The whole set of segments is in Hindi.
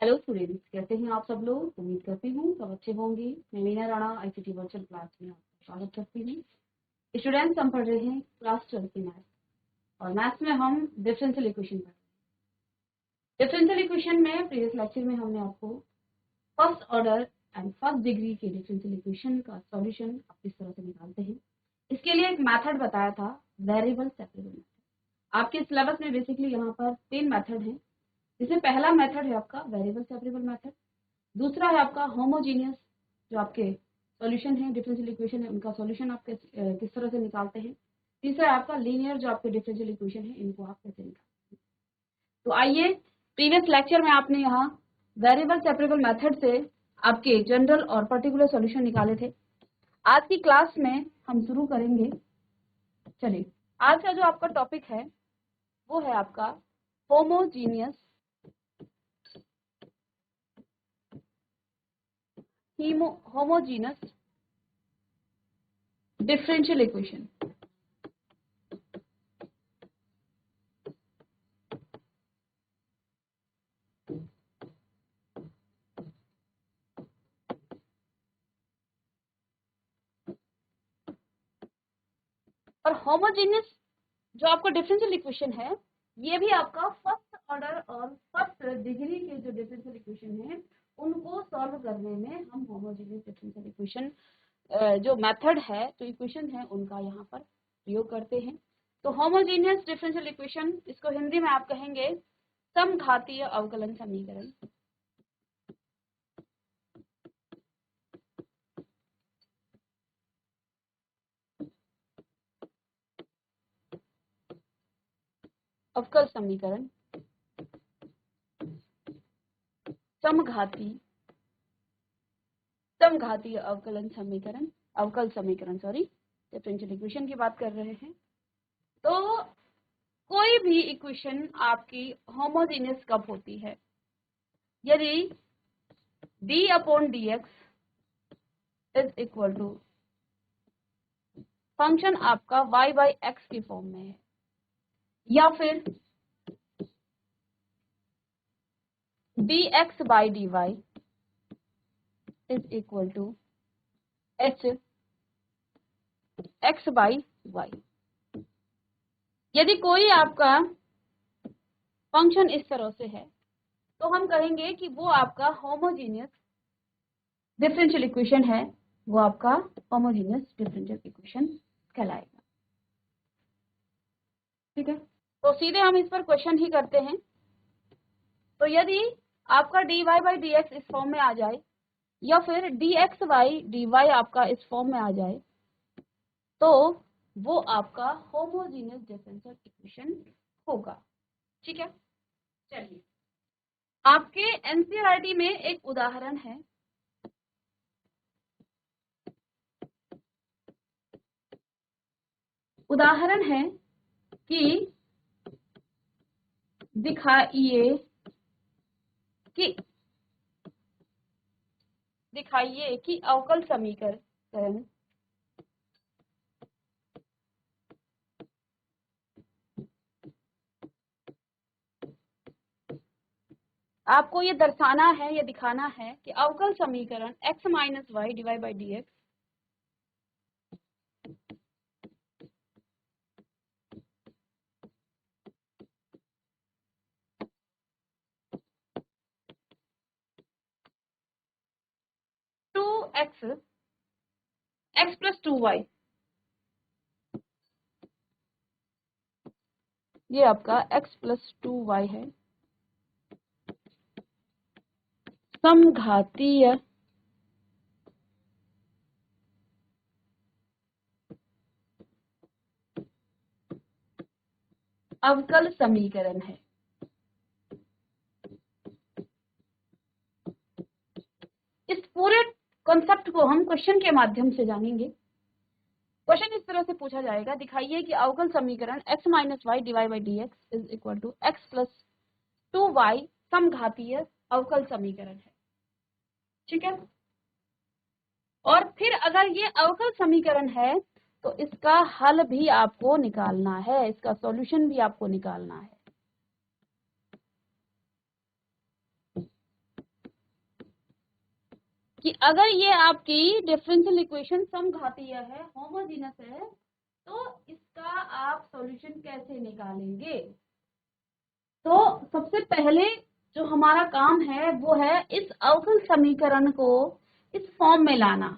हेलो स्टूडेंट्स, कैसे हैं आप सब लोग। उम्मीद करती हूँ सब अच्छे होंगे। मैं Meena Rana ICT virtual class में आपका स्वागत करती हूँ। स्टूडेंट्स, हम पढ़ रहे हैं क्लास 12 की मैथ्स, और मैथ्स में हम डिफरेंशियल इक्वेशन पढ़ रहे हैं। डिफरेंशियल इक्वेशन में प्रीवियस लेक्चर में हमने आपको first order and first degree के डिफरेंशियल इक्वेशन का सॉल्यूशन आप किस तरह से निकालते हैं, इसके लिए एक मेथड बताया था, वेरिएबल सेपरेबल मेथड। आपके सिलेबस में बेसिकली यहाँ पर 3 मेथड हैं, जिसमें पहला मेथड है आपका वेरिएबल सेपरेबल मेथड, दूसरा है आपका होमोजीनियस, जो आपके सॉल्यूशन है डिफरेंशियल इक्वेशन है उनका सॉल्यूशन आप किस तरह से निकालते हैं, तीसरा है आपका लीनियर, जो आपके डिफरेंशियल इक्वेशन है इनको आप कैसे निकालते हैं। तो आइए, प्रीवियस लेक्चर में आपने यहाँ वेरिएबल सेपरेबल मेथड से आपके जनरल और पर्टिकुलर सॉल्यूशन निकाले थे। आज की क्लास में हम शुरू करेंगे। चलिए, आज का जो आपका टॉपिक है वो है आपका होमोजीनियस होमोजीनस डिफरेंशियल इक्वेशन। और होमोजीनियस जो आपका डिफरेंशियल इक्वेशन है, ये भी आपका फर्स्ट ऑर्डर और फर्स्ट डिग्री के जो डिफरेंशियल इक्वेशन है उनको सॉल्व करने में हम होमोजीनियस डिफरेंशियल इक्वेशन जो मेथड है, जो इक्वेशन है, उनका यहाँ पर प्रयोग करते हैं। तो होमोजीनियस डिफरेंशियल इक्वेशन, इसको हिंदी में आप कहेंगे समघातीय अवकलन समीकरण। अवकल समीकरण, समघातीय अवकलन समीकरण, अवकल समीकरण, सॉरी, डिफरेंशियल इक्वेशन की बात कर रहे हैं। तो कोई भी इक्वेशन आपकी होमोजीनियस कब होती है? यदि d upon dx is equal to function आपका y बाई एक्स की फॉर्म में है, या फिर dx by dy is equal to h x by y। यदि कोई आपका फंक्शन इस तरह से है तो हम कहेंगे कि वो आपका होमोजीनियस डिफरेंशियल इक्वेशन है, वो आपका होमोजीनियस डिफरेंशियल इक्वेशन कहलाएगा। ठीक है, तो सीधे हम इस पर क्वेश्चन ही करते हैं। तो यदि आपका dy बाई dx इस फॉर्म में आ जाए, या फिर dx बाई dy आपका इस फॉर्म में आ जाए, तो वो आपका होमोजीनियस डिफरेंशियल इक्वेशन होगा। ठीक है, चलिए, आपके एनसीईआरटी में एक उदाहरण है। उदाहरण है कि दिखाइए कि अवकल समीकरण आपको ये दर्शाना है, ये दिखाना है कि अवकल समीकरण x minus y divide by d x to x plus 2y, ये आपका x प्लस 2y है, समघातीय अवकल समीकरण है। इस पूरे कॉन्सेप्ट को हम क्वेश्चन के माध्यम से जानेंगे। क्वेश्चन इस तरह से पूछा जाएगा, दिखाइए कि अवकल समीकरण x minus y divide by d x is equal to x plus 2y समघातीय अवकल समीकरण है। ठीक है, और फिर अगर ये अवकल समीकरण है तो इसका हल भी आपको निकालना है, इसका सॉल्यूशन भी आपको निकालना है। अगर ये आपकी डिफरेंशियल इक्वेशन समघातीय है, होमोजेनस है, तो इसका आप सॉल्यूशन कैसे निकालेंगे? तो सबसे पहले जो हमारा काम है वो है इस अवकल समीकरण को इस फॉर्म में लाना,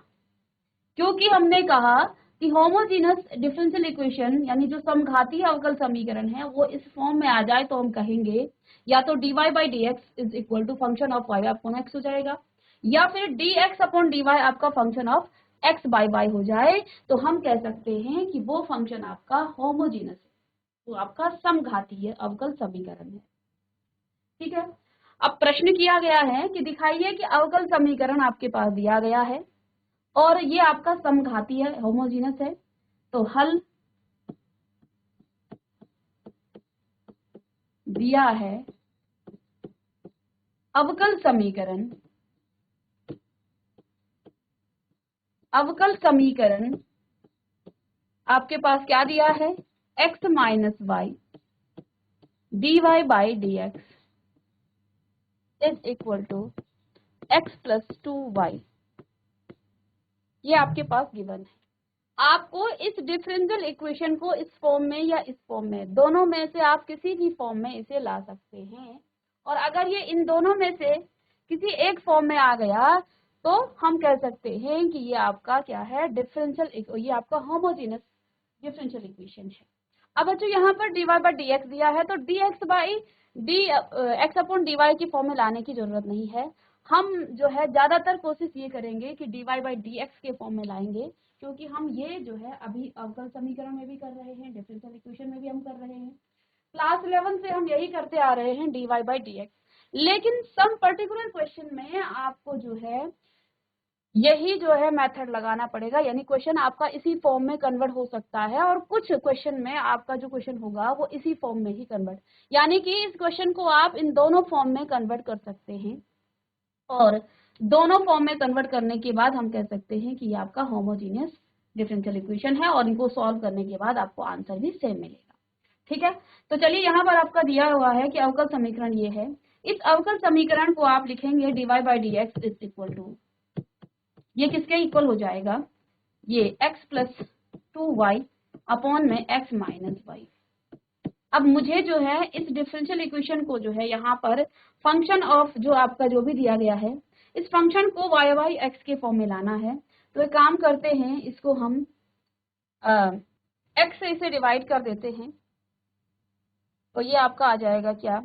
क्योंकि हमने कहा कि होमोजेनस डिफरेंशियल इक्वेशन यानी जो समघातीय अवकल समीकरण है वो इस फॉर्म में आ जाए तो हम कहेंगे या तो dy by d x is equal to function of y upon x हो जाएगा, या फिर dx अपॉन dy आपका function of x by y हो जाए, तो हम कह सकते हैं कि वो फंक्शन आपका होमोजेनस है, तो आपका समघातीय अवकल समीकरण है। ठीक है, अब प्रश्न किया गया है कि दिखाइए कि अवकल समीकरण आपके पास दिया गया है और ये आपका समघातीय है, होमोजेनस है, तो हल दिया है अवकल समीकरण आपके पास क्या दिया है, x minus y d y by d x is equal to x plus 2y, ये आपके पास गिवन है। आपको इस डिफरेंशियल इक्वेशन को इस फॉर्म में या इस फॉर्म में, दोनों में से आप किसी भी फॉर्म में इसे ला सकते हैं, और अगर ये इन दोनों में से किसी एक फॉर्म में आ गया तो हम कह सकते हैं कि ये आपका क्या है, ये आपका होमोजेनस डिफरेंशियल इक्वेशन है। अब बच्चों यहाँ पर dy बाई डी एक्स दिया है, तो dx by d x upon d y की फॉर्म में लाने की जरूरत नहीं है। हम जो है ज्यादातर कोशिश ये करेंगे कि dy बाई डी एक्स के फॉर्म में लाएंगे, क्योंकि हम ये जो है अभी अवकल समीकरण में भी कर रहे हैं, डिफरेंशियल इक्वेशन में भी हम कर रहे हैं, क्लास 11 से हम यही करते आ रहे हैं dy बाई डी एक्स। लेकिन सम पर्टिकुलर क्वेश्चन में आपको जो है यही जो है मेथड लगाना पड़ेगा, यानी क्वेश्चन आपका इसी फॉर्म में कन्वर्ट हो सकता है, और कुछ क्वेश्चन में आपका जो क्वेश्चन होगा वो इसी फॉर्म में ही कन्वर्ट, यानी कि इस क्वेश्चन को आप इन दोनों फॉर्म में कन्वर्ट कर सकते हैं, और दोनों फॉर्म में कन्वर्ट करने के बाद हम कह सकते हैं कि ये आपका होमोजेनियस डिफरेंशियल इक्वेशन है, और इनको सॉल्व करने के बाद आपको आंसर भी सेम मिलेगा। ठीक है, तो चलिए यहाँ पर आपका दिया हुआ है कि अवकल समीकरण ये है। इस अवकल समीकरण को आप लिखेंगे dy by d x is equal to, ये किसके इक्वल हो जाएगा, ये x प्लस 2y अपॉन में x माइनस वाई। अब मुझे जो है इस डिफरेंशियल इक्वेशन को जो है यहाँ पर फंक्शन ऑफ जो आपका जो भी दिया गया है, इस फंक्शन को y बाई एक्स के फॉर्म में लाना है। तो एक काम करते हैं, इसको हम x से इसे डिवाइड कर देते हैं, तो ये आपका आ जाएगा क्या,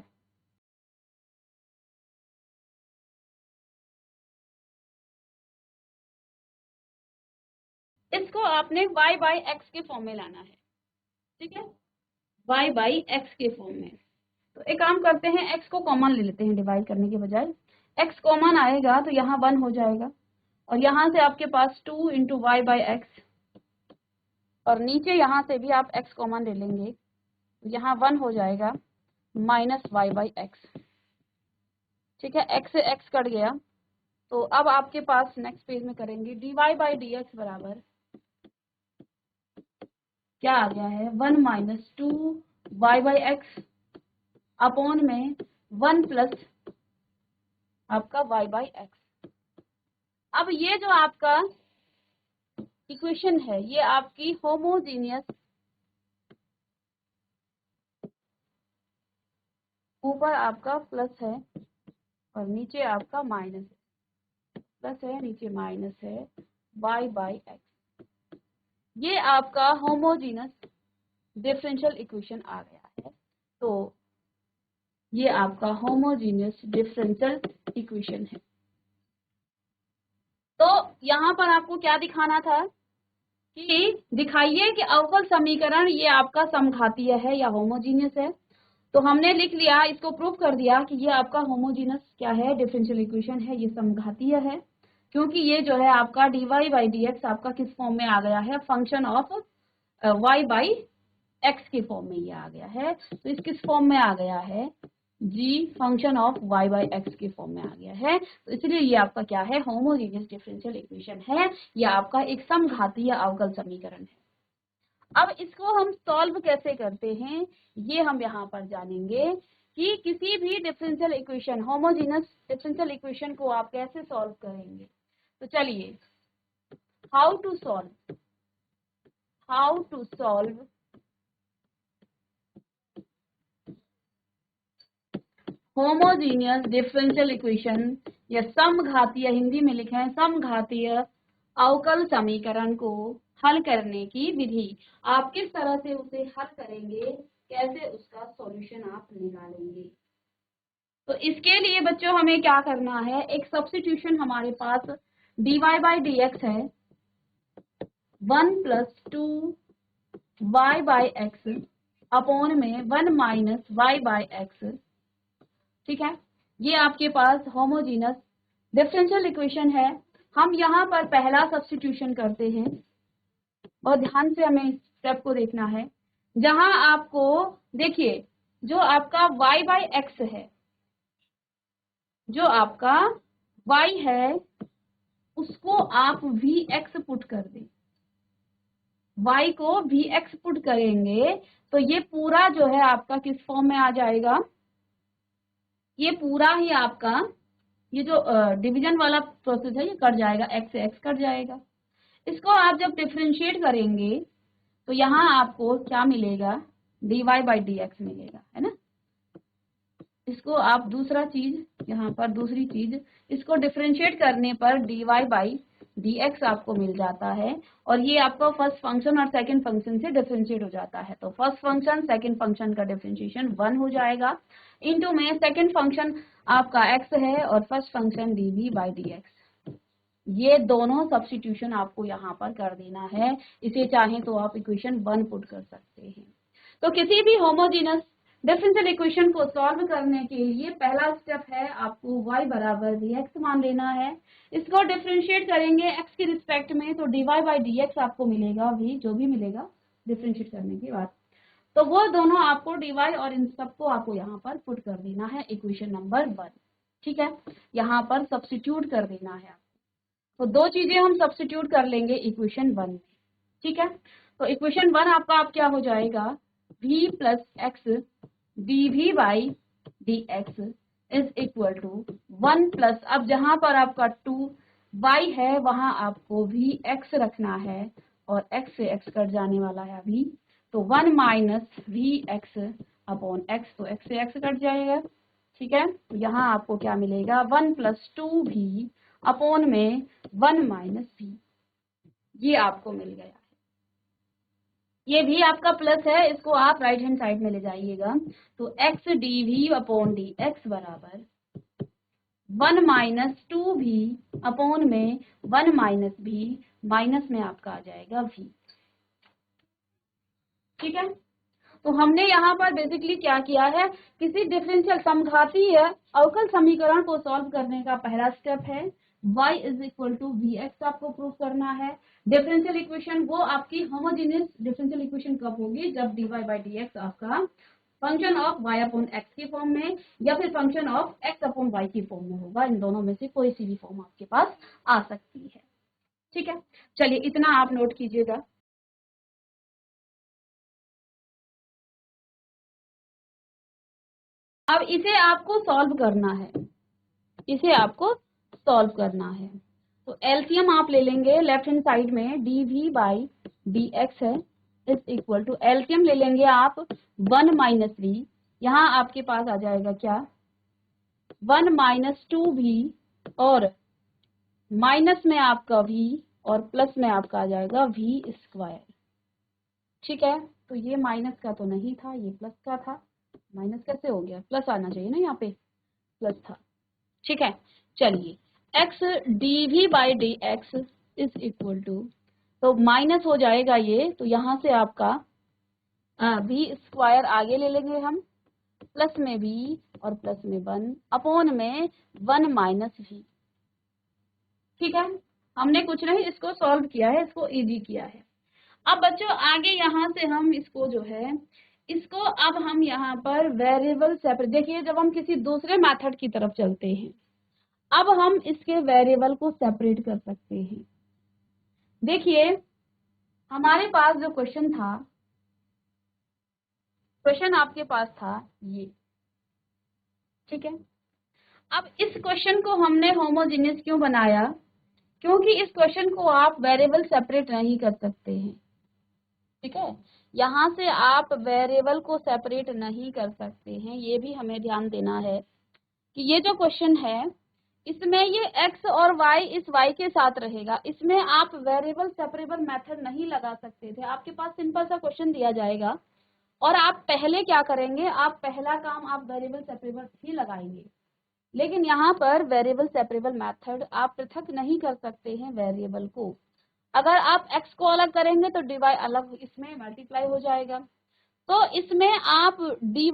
इसको आपने y बाई एक्स के फॉर्म में लाना है। ठीक है, y बाई एक्स के फॉर्म में। तो एक काम करते हैं, x को कॉमन ले लेते हैं डिवाइड करने के बजाय, x कॉमन आएगा तो यहाँ 1 हो जाएगा, और यहाँ से आपके पास 2 इंटू वाई बाई एक्स, और नीचे यहाँ से भी आप x कॉमन ले लेंगे, तो यहाँ 1 हो जाएगा माइनस वाई बाई एक्स। ठीक है, x से x कट गया, तो अब आपके पास नेक्स्ट पेज में करेंगे dy बाई डी एक्स बराबर क्या आ गया है, 1 minus 2 y by x upon में 1 प्लस आपका y बाई एक्स। अब ये जो आपका इक्वेशन है ये आपकी होमोजीनियस, ऊपर आपका प्लस है और नीचे आपका माइनस है, प्लस है नीचे माइनस है, y बाई एक्स, ये आपका होमोजीनियस डिफरेंशियल इक्वेशन आ गया है। तो ये आपका होमोजीनियस डिफरेंशियल इक्वेशन है। तो यहाँ पर आपको क्या दिखाना था कि दिखाइए कि अवकल समीकरण ये आपका समघातीय है या होमोजीनियस है। तो हमने लिख लिया, इसको प्रूव कर दिया कि ये आपका होमोजीनियस क्या है, डिफरेंशियल इक्वेशन है, ये समघातीय है, क्योंकि ये जो है आपका dy बाई डी एक्स आपका किस फॉर्म में आ गया है, function of y by x के फॉर्म में ये आ गया है। तो इस किस फॉर्म में आ गया है, g function of y by x के फॉर्म में आ गया है, तो इसलिए ये आपका क्या है, होमोजीनियस डिफरेंशियल इक्वेशन है, ये आपका एक समघातीय अवकल समीकरण है। अब इसको हम सॉल्व कैसे करते हैं ये हम यहाँ पर जानेंगे कि किसी भी differential equation, homogeneous differential equation को आप कैसे सॉल्व करेंगे। तो चलिए, how to solve homogeneous differential equation या समघातीय, हिंदी में लिखे हैं समघातीय अवकल समीकरण को हल करने की विधि। आप किस तरह से उसे हल करेंगे, कैसे उसका सॉल्यूशन आप निकालेंगे। तो इसके लिए बच्चों हमें क्या करना है, एक सब्स्टिट्यूशन हमारे पास dy बाई डी एक्स है 1 + 2y बाई एक्स अपॉन में 1 - y बाई एक्स। ठीक है, ये आपके पास होमोजीनस डिफरेंशियल इक्वेशन है। हम यहाँ पर पहला सब्स्टिट्यूशन करते हैं, बहुत ध्यान से हमें स्टेप को देखना है। जहां आपको देखिए, जो आपका y बाई एक्स है, जो आपका y है उसको आप vx पुट कर दें, y को vx पुट करेंगे तो ये पूरा जो है आपका किस फॉर्म में आ जाएगा, ये पूरा ही आपका ये जो डिवीजन वाला प्रोसेस है ये कट जाएगा, x से x कट जाएगा। इसको आप जब डिफरेंशिएट करेंगे तो यहाँ आपको क्या मिलेगा, dy बाई डी एक्स मिलेगा, है ना। इसको आप दूसरा चीज यहाँ पर दूसरी चीज, इसको डिफरेंशिएट करने पर dy बाई डी एक्स आपको मिल जाता है और ये आपका फर्स्ट फंक्शन और सेकंड फंक्शन से डिफरेंशिएट हो जाता है। तो फर्स्ट फंक्शन सेकंड फंक्शन का डिफरेंशिएशन 1 हो जाएगा, इनटू में सेकंड फंक्शन आपका x है और first function dv by d x. ये दोनों सब्स्टिट्यूशन आपको यहाँ पर कर देना है। इसे चाहें तो आप इक्वेशन 1 पुट कर सकते हैं। तो किसी भी होमोजीनस डिफरेंशियल इक्वेशन को सॉल्व करने के लिए पहला स्टेप है आपको y बराबर dx मान लेना है। इसको डिफरेंशिएट करेंगे x के रिस्पेक्ट में तो dy बाई dx आपको मिलेगा, भी जो भी मिलेगा डिफरेंशिएट करने के बाद, तो वो दोनों आपको dy और इन सबको आपको यहाँ पर पुट कर देना है इक्वेशन नंबर 1। ठीक है, यहाँ पर सब्स्टिट्यूट कर देना है आपको। तो दो चीजें हम सब्स्टिट्यूट कर लेंगे इक्वेशन 1 में। ठीक है, तो इक्वेशन 1 आपका आप क्या हो जाएगा, v plus x dv by d x is equal to 1 plus, अब जहां पर आपका 2y है वहां आपको vx रखना है और x से x कट जाने वाला है अभी, तो 1 माइनस vx अपॉन x, तो x से x कट जाएगा। ठीक है, तो यहाँ आपको क्या मिलेगा, 1 + 2v अपॉन में 1 माइनस v, ये आपको मिल गया। ये भी आपका प्लस है, इसको आप राइट हैंड साइड में ले जाइएगा, तो x dv upon d x बराबर 1 - 2v अपॉन में 1 माइनस v, माइनस में आपका आ जाएगा v। ठीक है, तो हमने यहाँ पर बेसिकली क्या किया है, किसी डिफरेंशियल समघातीय अवकल समीकरण को सॉल्व करने का पहला स्टेप है y is equal to vx आपको प्रूव करना है। डिफरेंशियल इक्वेशन वो आपकी होमोजेनियस डिफरेंशियल इक्वेशन कब होगी, जब dy बाई डी एक्स आपका function of y upon x के फॉर्म में या फिर function of x upon y की फॉर्म में होगा। इन दोनों में से कोई सी भी फॉर्म आपके पास आ सकती है। ठीक है, चलिए इतना आप नोट कीजिएगा। अब इसे आपको सॉल्व करना है, इसे आपको सॉल्व करना है, तो एलसीएम आप ले लेंगे लेफ्ट हैंड साइड में, dv बाई डी एक्स है इज इक्वल टू, एलसीएम ले लेंगे आप 1 माइनस v, यहाँ आपके पास आ जाएगा क्या 1 माइनस 2v और माइनस में आपका v और प्लस में आपका आ जाएगा v स्क्वायर। ठीक है, तो ये माइनस का तो नहीं था, ये प्लस का था, माइनस कैसे हो गया, प्लस आना चाहिए ना, यहाँ पे प्लस था। ठीक है, चलिए x dv by d x is equal to, तो माइनस हो जाएगा ये, तो यहाँ से आपका v स्क्वायर आगे ले लेंगे हम, प्लस में v और प्लस में 1 अपॉन में 1 माइनस v। ठीक है, हमने कुछ नहीं इसको सॉल्व किया है, इसको इजी किया है। अब बच्चों आगे यहाँ से हम इसको जो है, इसको अब हम यहाँ पर वेरिएबल सेपरेट, देखिए जब हम किसी दूसरे मेथड की तरफ चलते हैं अब हम इसके वेरिएबल को सेपरेट कर सकते हैं। देखिए हमारे पास जो क्वेश्चन था, क्वेश्चन आपके पास था ये, ठीक है। अब इस क्वेश्चन को हमने होमोजेनियस क्यों बनाया, क्योंकि इस क्वेश्चन को आप वेरिएबल सेपरेट नहीं कर सकते हैं, ठीक है। यहाँ से आप वेरिएबल को सेपरेट नहीं कर सकते हैं, ये भी हमें ध्यान देना है कि ये जो क्वेश्चन है इसमें ये x और y इस y के साथ रहेगा, इसमें आप वेरिएबल सेपरेबल मेथड नहीं लगा सकते थे। आपके पास सिंपल सा क्वेश्चन दिया जाएगा और आप पहले क्या करेंगे, आप पहला काम आप वेरिएबल सेपरेबल ही लगाएंगे, लेकिन यहाँ पर वेरिएबल सेपरेबल मेथड आप पृथक नहीं कर सकते हैं वेरिएबल को। अगर आप x को अलग करेंगे तो dy अलग इसमें मल्टीप्लाई हो जाएगा, तो इसमें आप dy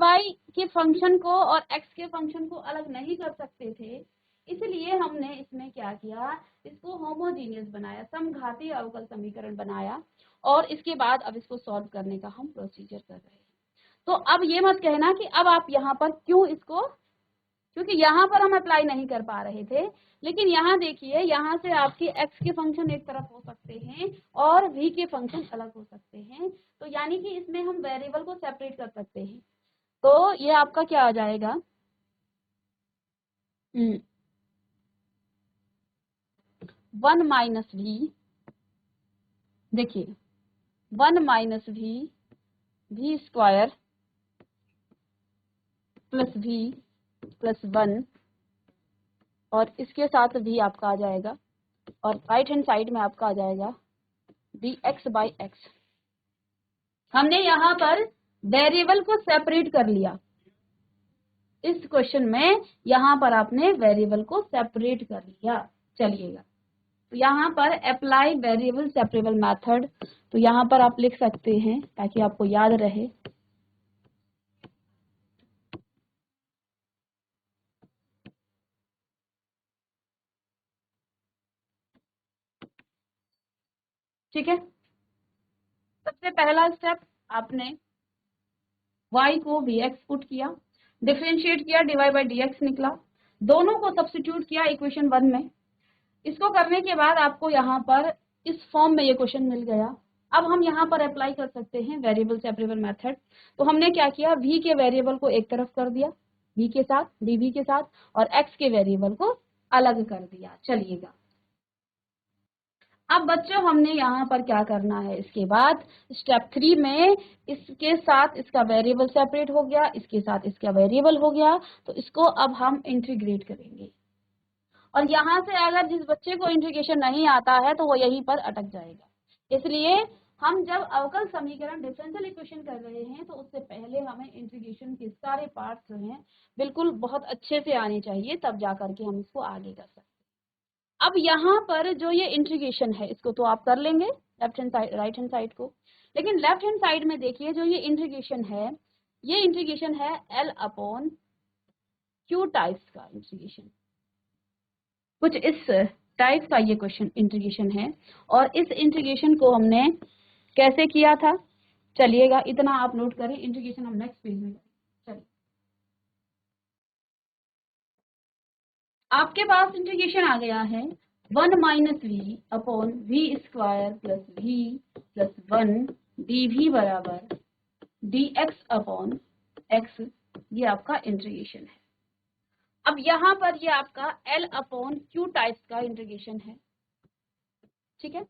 के फंक्शन को और x के फंक्शन को अलग नहीं कर सकते थे, इसलिए हमने इसमें क्या किया, इसको होमोजीनियस बनाया, समघातीय अवकल समीकरण बनाया और इसके बाद अब इसको सॉल्व करने का हम प्रोसीजर कर रहे हैं। तो अब ये मत कहना कि अब आप यहाँ पर क्यों इसको, क्योंकि यहाँ पर हम अप्लाई नहीं कर पा रहे थे, लेकिन यहाँ देखिए यहाँ से आपके x के फंक्शन एक तरफ हो सकते हैं और v के फंक्शन अलग हो सकते हैं, तो यानी कि इसमें हम वेरिएबल को सेपरेट कर सकते हैं। तो ये आपका क्या आ जाएगा, 1 माइनस v, देखिए 1 minus v square plus v plus 1 और इसके साथ v आपका आ जाएगा और राइट हैंड साइड में आपका आ जाएगा dx बाई x। हमने यहाँ पर वेरिएबल को सेपरेट कर लिया, इस क्वेश्चन में यहाँ पर आपने वेरिएबल को सेपरेट कर लिया। चलिएगा, तो यहाँ पर अप्लाई वेरिएबल सेपरेबल मेथड, तो यहाँ पर आप लिख सकते हैं ताकि आपको याद रहे। ठीक है, सबसे पहला स्टेप आपने y को vx पुट किया, डिफरेंशिएट किया, dy बाई dx निकला, दोनों को सब्स्टिट्यूट किया इक्वेशन 1 में। इसको करने के बाद आपको यहाँ पर इस फॉर्म में ये क्वेश्चन मिल गया। अब हम यहाँ पर अप्लाई कर सकते हैं वेरिएबल सेपरेबल मेथड। तो हमने क्या किया, v के वेरिएबल को एक तरफ कर दिया v के साथ, dv के साथ, और x के वेरिएबल को अलग कर दिया। चलिएगा, अब बच्चों हमने यहाँ पर क्या करना है, इसके बाद स्टेप 3 में इसके साथ इसका वेरिएबल सेपरेट हो गया, इसके साथ इसका वेरिएबल हो गया, तो इसको अब हम इंटीग्रेट करेंगे। और यहाँ से अगर जिस बच्चे को इंटीग्रेशन नहीं आता है तो वो यहीं पर अटक जाएगा। इसलिए हम जब अवकल समीकरण डिफरेंशियल इक्वेशन कर रहे हैं तो उससे पहले हमें इंटीग्रेशन के सारे पार्ट जो हैं बिल्कुल बहुत अच्छे से आने चाहिए, तब जा करके हम इसको आगे कर सकते हैं। अब यहाँ पर जो ये इंटीग्रेशन है इसको तो आप कर लेंगे left hand side right hand side को, लेकिन लेफ्ट हैंड साइड में देखिए जो ये इंटीग्रेशन है, ये इंटीग्रेशन है L अपॉन Q टाइप्स का इंटीग्रेशन, कुछ इस टाइप का ये क्वेश्चन इंटीग्रेशन है। और इस इंटीग्रेशन को हमने कैसे किया था, चलिएगा इतना आप नोट करें, इंटीग्रेशन हम नेक्स्ट पेज में करें। चलिए, आपके पास इंटीग्रेशन आ गया है 1 minus v upon v square plus v plus 1 dv बराबर dx अपॉन x, ये आपका इंटीग्रेशन है। अब यहाँ पर ये आपका L अपॉन Q टाइप्स का इंटीग्रेशन है, ठीक है।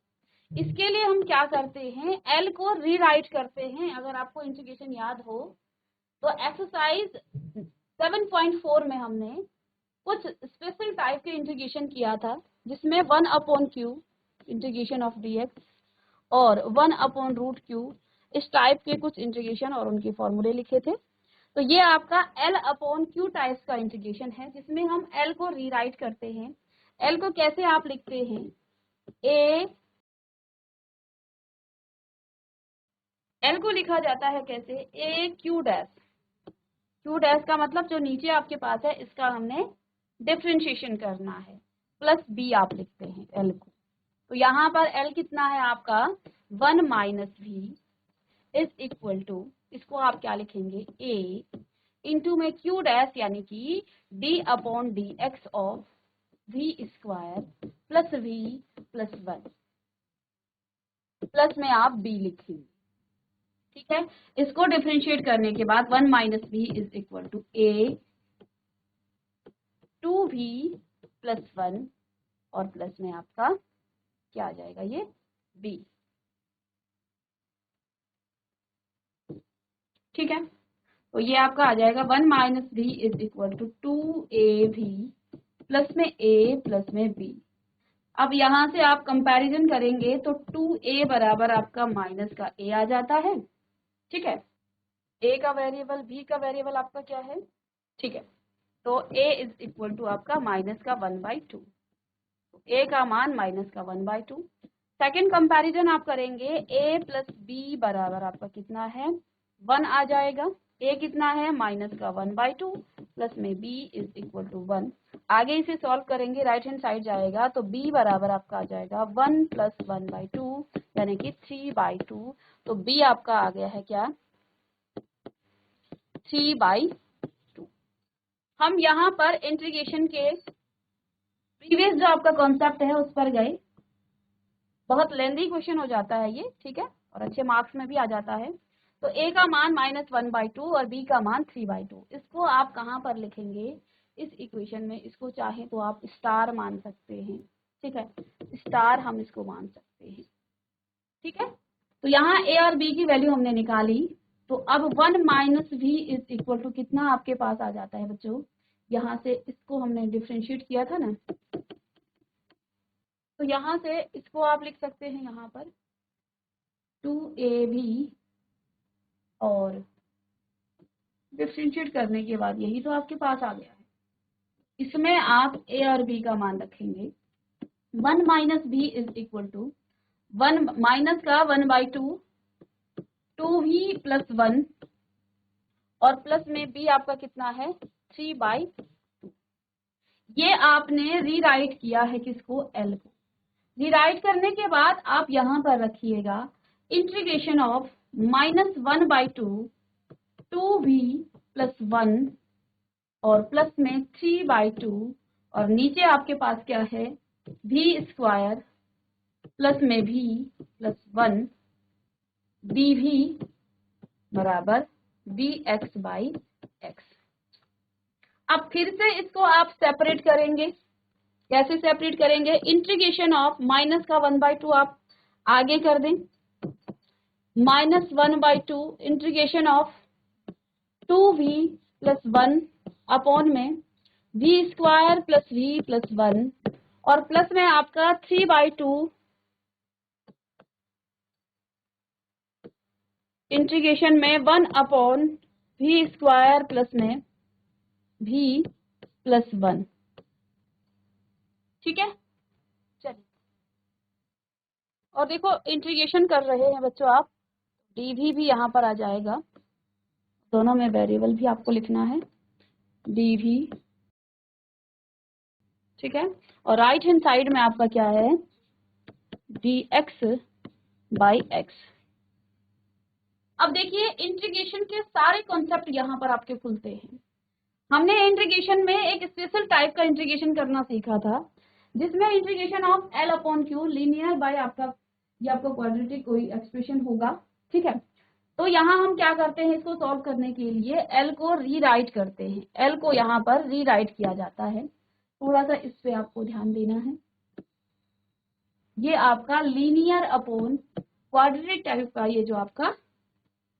इसके लिए हम क्या करते हैं, L को रीराइट करते हैं। अगर आपको इंटीग्रेशन याद हो तो एक्सरसाइज 7.4 में हमने कुछ स्पेशल टाइप के इंटीग्रेशन किया था, जिसमें 1 upon Q integration of dx और 1 अपॉन रूट क्यू, इस टाइप के कुछ इंटीग्रेशन और उनके फॉर्मूले लिखे थे। तो ये आपका L अपॉन क्यू टाइप्स का इंटीग्रेशन है, जिसमें हम L को रीराइट करते हैं। L को कैसे आप लिखते हैं, L को लिखा जाता है कैसे, a Q dash, Q dash का मतलब जो नीचे आपके पास है इसका हमने डिफरेंशिएशन करना है, प्लस b आप लिखते हैं L को। तो यहाँ पर L कितना है आपका 1 minus v is equal to, इसको आप क्या लिखेंगे, a इंटू में क्यू डैश यानी कि d upon d x of v square plus v plus 1, plus में आप b लिखेंगे, ठीक है। इसको डिफरेंशिएट करने के बाद 1 minus v is equal to a 2v plus 1 और प्लस में आपका क्या आ जाएगा, ये b। ठीक है, तो ये आपका आ जाएगा 1 minus b is equal to 2ab plus में a प्लस में b। अब यहाँ से आप कंपैरिजन करेंगे तो 2a बराबर आपका माइनस का a आ जाता है। ठीक है, a का वेरिएबल b का वेरिएबल आपका क्या है। ठीक है, तो a इज इक्वल टू आपका माइनस का 1/2, a का मान माइनस का 1/2। सेकेंड कंपैरिजन आप करेंगे, a प्लस b बराबर आपका कितना है, 1 आ जाएगा। a कितना है, माइनस का 1/2 प्लस में b इज इक्वल टू 1। आगे इसे सॉल्व करेंगे, राइट हैंड साइड जाएगा तो b बराबर आपका आ जाएगा 1 प्लस 1/2 यानी कि 3/2। तो b आपका आ गया है क्या, 3/2। हम यहाँ पर इंटीग्रेशन के प्रीवियस जो आपका कॉन्सेप्ट है उस पर गए। बहुत लेंथी क्वेश्चन हो जाता है ये, ठीक है, और अच्छे मार्क्स में भी आ जाता है। तो a का मान -1/2 और b का मान 3/2। इसको आप कहाँ पर लिखेंगे, इस इक्वेशन में। इसको चाहे तो आप स्टार मान सकते हैं। ठीक है, स्टार हम इसको मान सकते हैं। ठीक है, तो यहाँ a और b की वैल्यू हमने निकाली। तो अब 1 minus v is equal to कितना आपके पास आ जाता है बच्चों, यहाँ से इसको हमने डिफरेंशिएट किया था ना, तो यहाँ से इसको आप लिख सकते हैं यहाँ पर 2ab और डिफरेंशिएट करने के बाद यही तो आपके पास आ गया है। इसमें आप a और b का मान रखेंगे। 1 minus b is equal to 1 minus का 1/2, 2v प्लस 1 और प्लस में b आपका कितना है, 3/2। ये आपने रीराइट किया है किसको, l को। रीराइट करने के बाद आप यहाँ पर रखिएगा इंटीग्रेशन ऑफ -1/2 2v प्लस 1 और प्लस में 3/2 और नीचे आपके पास क्या है, v² प्लस में v प्लस 1 dv बराबर dx/x। अब फिर से इसको आप सेपरेट करेंगे। कैसे सेपरेट करेंगे, इंटीग्रेशन ऑफ माइनस का 1/2 आप आगे कर दें, -1/2 integration of 2v plus 1 upon में v² प्लस v प्लस 1 और प्लस में आपका 3/2 इंटीग्रेशन में 1 अपॉन v² प्लस में v प्लस 1। ठीक है, चलिए और देखो इंटीग्रेशन कर रहे हैं बच्चों आप, dv भी यहाँ पर आ जाएगा। दोनों में वेरिएबल भी आपको लिखना है dv। ठीक है, और राइट हैंड साइड में आपका क्या है, dx/x। अब देखिए इंटीग्रेशन के सारे कॉन्सेप्ट यहाँ पर आपके खुलते हैं। हमने इंटीग्रेशन में एक स्पेशल टाइप का इंटीग्रेशन करना सीखा था, जिसमें integration of L upon Q linear by आपका ये आपका क्वाड्रेटिक कोई एक्सप्रेशन होगा। ठीक है, तो यहाँ हम क्या करते हैं, इसको सॉल्व करने के लिए L को रीराइट करते हैं। L को यहाँ पर रीराइट किया जाता है। थोड़ा सा इस पे आपको ध्यान देना है। ये आपका लीनियर अपॉन क्वाड्रेटिक टाइप का ये जो आपका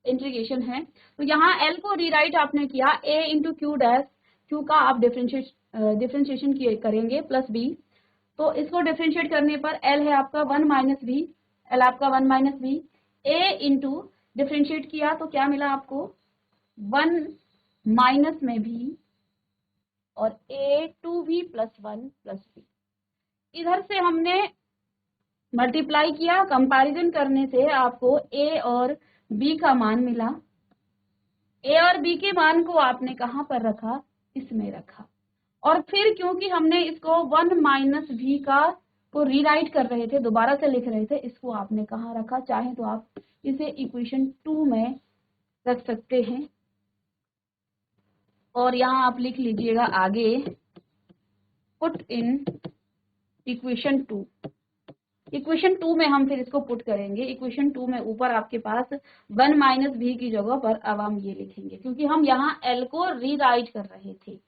इंटीग्रेशन है। तो यहाँ L को रीराइट आपने किया a into Q dash, Q का आप डिफ्रेंशिएशन करेंगे प्लस b। तो इसको डिफ्रेंशिएट करने पर L है आपका 1 माइनस b, L आपका 1 minus b। a into differentiate किया तो क्या मिला आपको, 1 माइनस में b और a 2v plus 1 plus b। इधर से हमने मल्टीप्लाई किया, कंपैरिजन करने से आपको a और b का मान मिला। a और b के मान को आपने कहाँ पर रखा, इसमें रखा। और फिर क्योंकि हमने इसको 1 माइनस v का को रीराइट कर रहे थे, दोबारा से लिख रहे थे, इसको आपने कहाँ रखा, चाहे तो आप इसे इक्वेशन 2 में रख सकते हैं। और यहाँ आप लिख लीजिएगा आगे, पुट इन इक्वेशन 2। इक्वेशन 2 में हम फिर इसको पुट करेंगे। इक्वेशन 2 में ऊपर आपके पास 1 माइनस v की जगह पर अब हम ये लिखेंगे, क्योंकि हम यहाँ L को रीराइट कर रहे थे।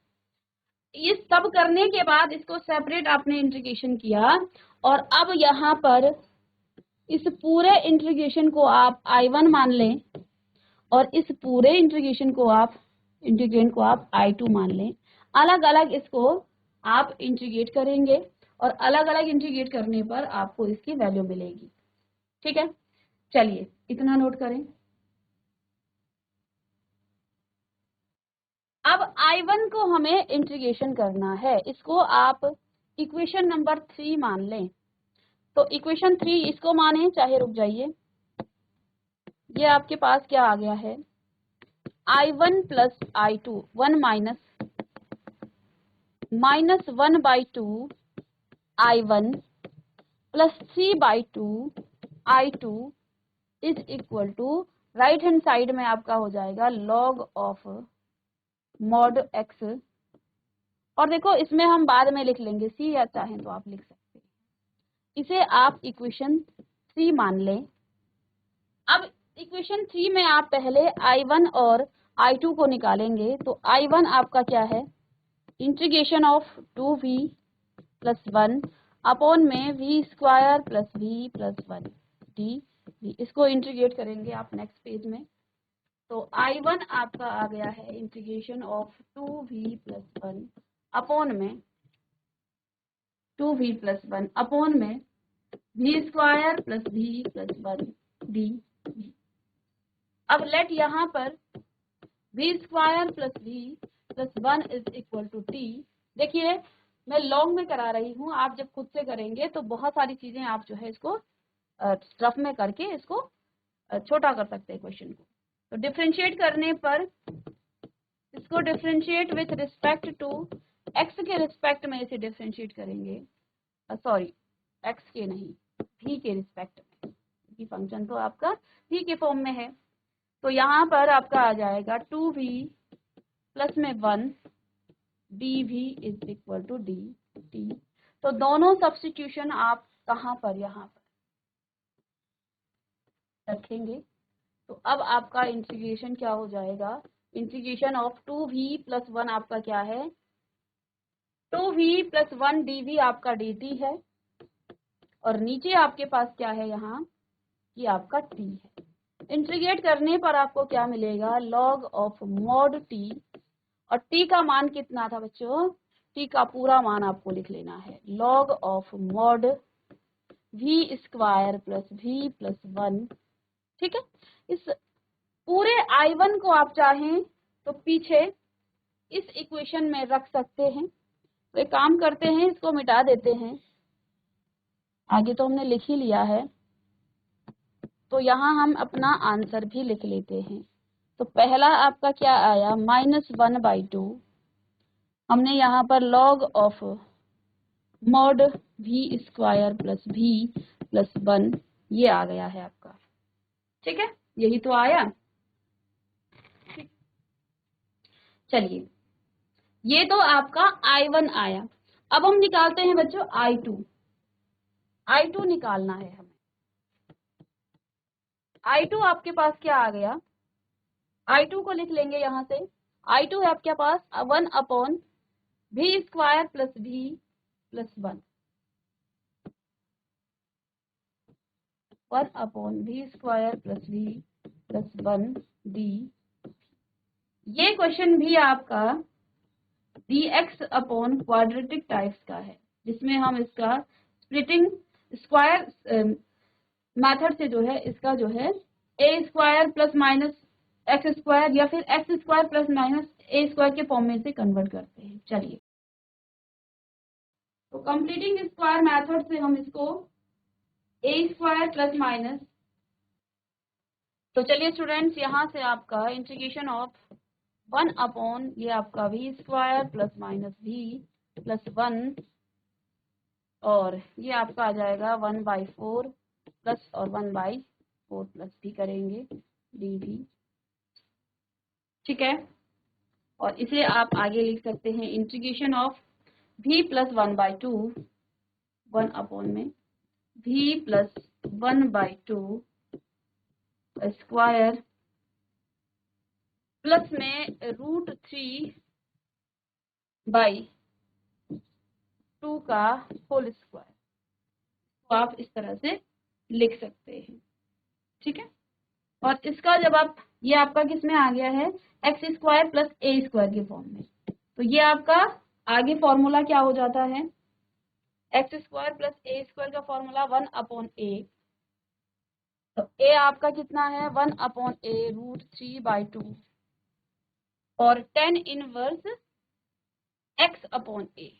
ये सब करने के बाद इसको सेपरेट आपने इंटीग्रेशन किया और अब यहाँ पर इस पूरे इंटीग्रेशन को आप I1 मान लें और इस पूरे इंटीग्रेशन को आप इंटीग्रेंड को आप I2 मान लें। अलग अलग इसको आप इंटीग्रेट करेंगे और अलग अलग इंटीग्रेट करने पर आपको इसकी वैल्यू मिलेगी। ठीक है, चलिए इतना नोट करें। अब I1 को हमें इंटीग्रेशन करना है, इसको आप इक्वेशन नंबर 3 मान लें। तो इक्वेशन 3 इसको माने, चाहे रुक जाइए। ये आपके पास क्या आ गया है, I1 plus I2 1 minus 1/2 I1 plus 3/2 I2 is equal to, right hand side में आपका हो जाएगा लॉग ऑफ मॉड एक्स, और देखो इसमें हम बाद में लिख लेंगे सी, या चाहें तो आप लिख सकते हैं। इसे आप इक्वेशन 3 मान लें। अब इक्वेशन 3 में आप पहले I1 और I2 को निकालेंगे। तो I1 आपका क्या है, integration of 2v plus 1 upon में v square plus v plus 1 D, इसको इंटीग्रेट करेंगे आप नेक्स्ट पेज में। तो I1 आपका आ गया है integration of 2v plus 1 upon में 2v प्लस 1 अपॉन में v square plus v plus 1 d. अब लेट यहाँ पर v square plus v plus 1 is equal to t। देखिए मैं लॉन्ग में करा रही हूँ, आप जब खुद से करेंगे तो बहुत सारी चीजें आप जो है इसको रफ में करके इसको छोटा कर सकते हैं क्वेश्चन को। तो डिफरेंशिएट करने पर इसको differentiate with respect to x के रिस्पेक्ट में इसे डिफरेंशिएट करेंगे, सॉरी x के नहीं v के रिस्पेक्ट में, क्योंकि फंक्शन तो आपका v के फॉर्म में है। तो यहाँ पर आपका आ जाएगा 2v प्लस में 1 dv is equal to dt। तो दोनों सब्स्टिट्यूशन आप कहाँ पर, यहाँ पर रखेंगे। तो अब आपका इंटीग्रेशन क्या हो जाएगा, इंटीग्रेशन ऑफ 2v प्लस 1 आपका क्या है, 2v प्लस 1 dv आपका dt है, और नीचे आपके पास क्या है यहाँ, ये आपका t है। इंटीग्रेट करने पर आपको क्या मिलेगा, लॉग ऑफ मॉड t, और t का मान कितना था बच्चों, t का पूरा मान आपको लिख लेना है, log of mod v square plus v plus 1। ठीक है, इस पूरे I1 को आप चाहें तो पीछे इस इक्वेशन में रख सकते हैं। तो एक काम करते हैं, इसको मिटा देते हैं, आगे तो हमने लिख ही लिया है। तो यहाँ हम अपना आंसर भी लिख लेते हैं। तो पहला आपका क्या आया, -1/2, हमने यहाँ पर log of mod v square plus v plus 1 ये आ गया है आपका। ठीक है, यही तो आया। चलिए ये तो आपका I1 आया। अब हम निकालते हैं बच्चों I2। I2 निकालना है हमें। I2 आपके पास क्या आ गया, I2 को लिख लेंगे यहाँ से। I2 है आपके पास 1 upon v square plus v plus 1, 1 upon v square plus v plus 1 D. ये क्वेश्चन भी आपका dx अपॉन क्वाड्रेटिक टाइप्स का है, जिसमें हम इसका स्प्लिटिंग स्क्वायर मेथड से जो है इसका जो है a square plus minus x square या फिर x square plus minus a square के फॉर्म में से कन्वर्ट करते हैं। चलिए तो कंप्लीटिंग स्क्वायर मेथड से हम इसको a स्क्वायर प्लस माइनस, तो चलिए स्टूडेंट्स यहाँ से आपका इंटीग्रेशन ऑफ 1 अपॉन ये आपका v square plus minus v plus 1, और ये आपका आ जाएगा 1/4 प्लस और 1/4 प्लस भी करेंगे dv। ठीक है, और इसे आप आगे लिख सकते हैं integration of v plus 1/2 1 upon में v प्लस 1/2 स्क्वायर प्लस में √3/2 2 का होल स्क्वायर, तो आप इस तरह से लिख सकते हैं, ठीक है। और इसका जब आप, ये आपका किस में आ गया है, एक्स स्क्वायर प्लस ए स्क्वायर के फॉर्म में, तो ये आपका आगे फॉर्मूला क्या हो जाता है, एक्स स्क्वायर प्लस ए स्क्वायर का फॉर्मूला 1/a, तो a आपका कितना है 1/a √3/2 और tan inverse x/a,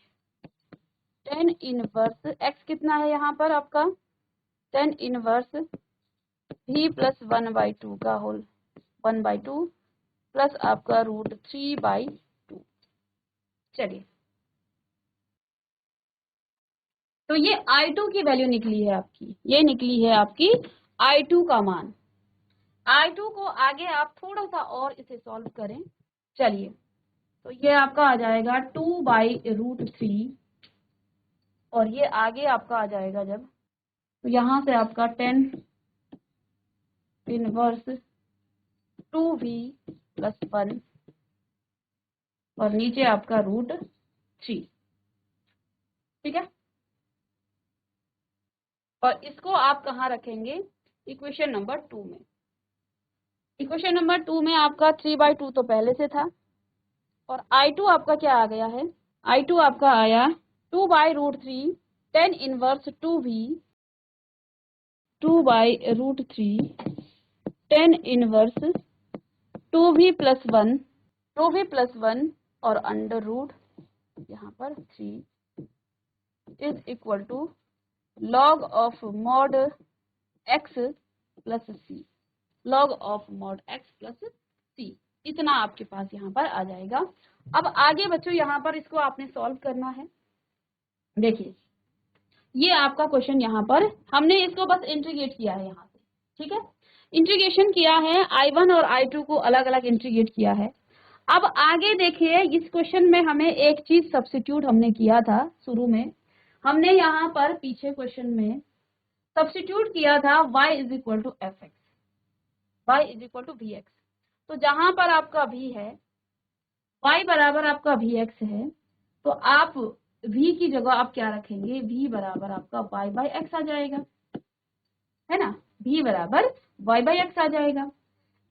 tan inverse x कितना है यहाँ पर आपका, tan इनवर्स v प्लस 1/2 का होल 1/2 प्लस आपका √3/2। चलिए, तो ये I2 की वैल्यू निकली है आपकी, ये निकली है आपकी I2 का मान। I2 को आगे आप थोड़ा सा और इसे सॉल्व करें, चलिए, तो ये आपका आ जाएगा 2/√3 और ये आगे आपका आ जाएगा जब, तो यहाँ से आपका 10 इनवर्स 2v प्लस 1 और नीचे आपका √3, ठीक है। और इसको आप कहाँ रखेंगे, इक्वेशन नंबर 2 में। इक्वेशन नंबर 2 में आपका 3/2 तो पहले से था और I2 आपका क्या आ गया है, I2 आपका आया 2/√3 10 इनवर्स 2/√3 10 इनवर्स 2v+1 और अंडर रूट यहाँ पर 3 is equal to log of mod x plus C, log of mod x plus C, इतना आपके पास यहाँ पर आ जाएगा। अब आगे बच्चों यहाँ पर इसको आपने सॉल्व करना है। देखिए, ये आपका क्वेश्चन यहाँ पर हमने इसको बस इंटीग्रेट किया है यहाँ से, ठीक है, इंटीग्रेशन किया है, I1 और I2 को अलग अलग इंटीग्रेट किया है। अब आगे देखिए, इस क्वेश्चन में हमें एक चीज सब्स्टिट्यूट हमने किया था शुरू में, हमने यहाँ पर पीछे क्वेश्चन में सब्स्टिट्यूट किया था y is equal to F x, y is equal to v x. तो जहां पर आपका v है, y बराबर आपका वी एक्स है, तो आप v की जगह आप क्या रखेंगे, v बराबर आपका y/x आ जाएगा, है ना, v बराबर y/x आ जाएगा।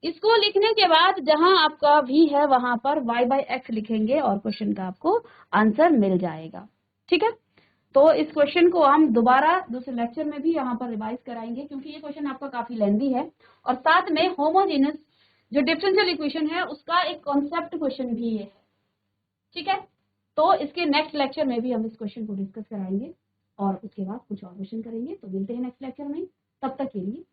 इसको लिखने के बाद जहां आपका v है वहां पर y/x लिखेंगे और क्वेश्चन का आपको आंसर मिल जाएगा, ठीक है। तो इस क्वेश्चन को हम दोबारा दूसरे लेक्चर में भी यहाँ पर रिवाइज कराएंगे क्योंकि ये क्वेश्चन आपका काफी लेंथी है और साथ में होमोजेनस जो डिफरेंशियल इक्वेशन है उसका एक कॉन्सेप्ट क्वेश्चन भी है, ठीक है। तो इसके नेक्स्ट लेक्चर में भी हम इस क्वेश्चन को डिस्कस कराएंगे और उसके बाद कुछ और क्वेश्चन करेंगे। तो मिलते हैं नेक्स्ट लेक्चर में, तब तक के लिए